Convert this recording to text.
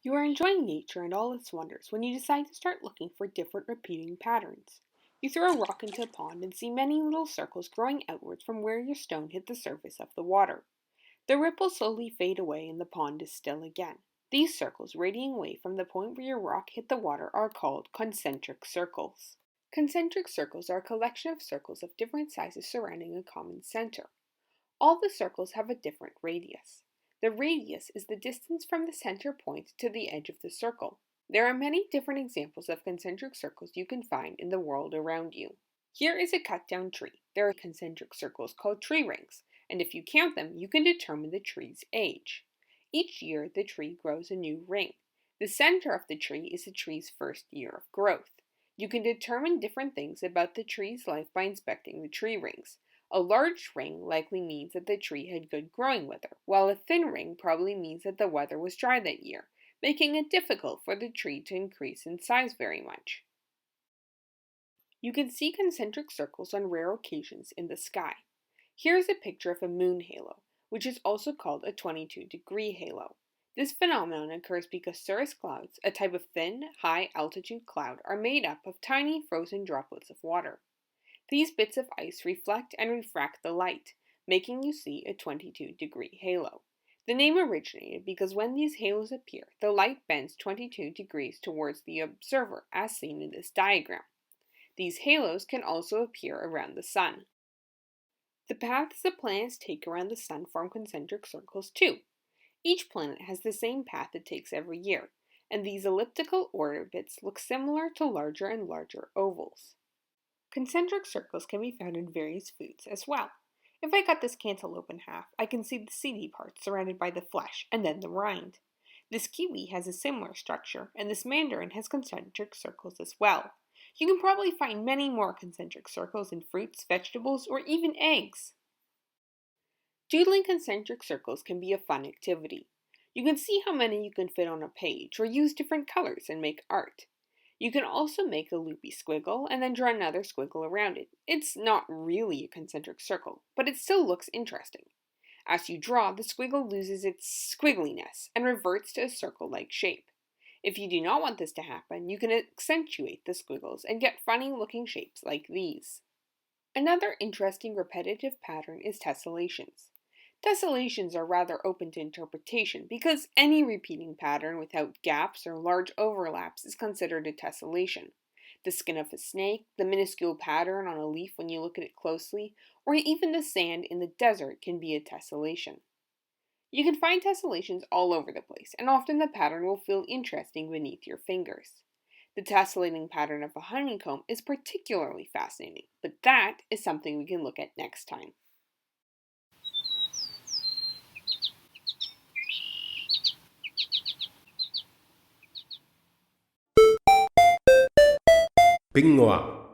You are enjoying nature and all its wonders when you decide to start looking for different repeating patterns. You throw a rock into a pond and see many little circles growing outwards from where your stone hit the surface of the water. The ripples slowly fade away and the pond is still again. These circles radiating away from the point where your rock hit the water are called concentric circles. Concentric circles are a collection of circles of different sizes surrounding a common center. All the circles have a different radius. The radius is the distance from the center point to the edge of the circle. There are many different examples of concentric circles you can find in the world around you. Here is a cut down tree. There are concentric circles called tree rings, and if you count them, you can determine the tree's age. Each year, the tree grows a new ring. The center of the tree is the tree's first year of growth. You can determine different things about the tree's life by inspecting the tree rings. A large ring likely means that the tree had good growing weather, while a thin ring probably means that the weather was dry that year, making it difficult for the tree to increase in size very much. You can see concentric circles on rare occasions in the sky. Here is a picture of a moon halo, which is also called a 22-degree halo. This phenomenon occurs because cirrus clouds, a type of thin, high-altitude cloud, are made up of tiny frozen droplets of water. These bits of ice reflect and refract the light, making you see a 22-degree halo. The name originated because when these halos appear, the light bends 22 degrees towards the observer, as seen in this diagram. These halos can also appear around the sun. The paths the planets take around the sun form concentric circles too. Each planet has the same path it takes every year, and these elliptical orbits look similar to larger and larger ovals. Concentric circles can be found in various foods as well. If I cut this cantaloupe in half, I can see the seedy part surrounded by the flesh and then the rind. This kiwi has a similar structure, and this mandarin has concentric circles as well. You can probably find many more concentric circles in fruits, vegetables, or even eggs. Doodling concentric circles can be a fun activity. You can see how many you can fit on a page, or use different colors and make art. You can also make a loopy squiggle and then draw another squiggle around it. It's not really a concentric circle, but it still looks interesting. As you draw, the squiggle loses its squiggliness and reverts to a circle-like shape. If you do not want this to happen, you can accentuate the squiggles and get funny-looking shapes like these. Another interesting repetitive pattern is tessellations. Tessellations are rather open to interpretation because any repeating pattern without gaps or large overlaps is considered a tessellation. The skin of a snake, the minuscule pattern on a leaf when you look at it closely, or even the sand in the desert can be a tessellation. You can find tessellations all over the place, and often the pattern will feel interesting beneath your fingers. The tessellating pattern of a honeycomb is particularly fascinating, but that is something we can look at next time. Bingo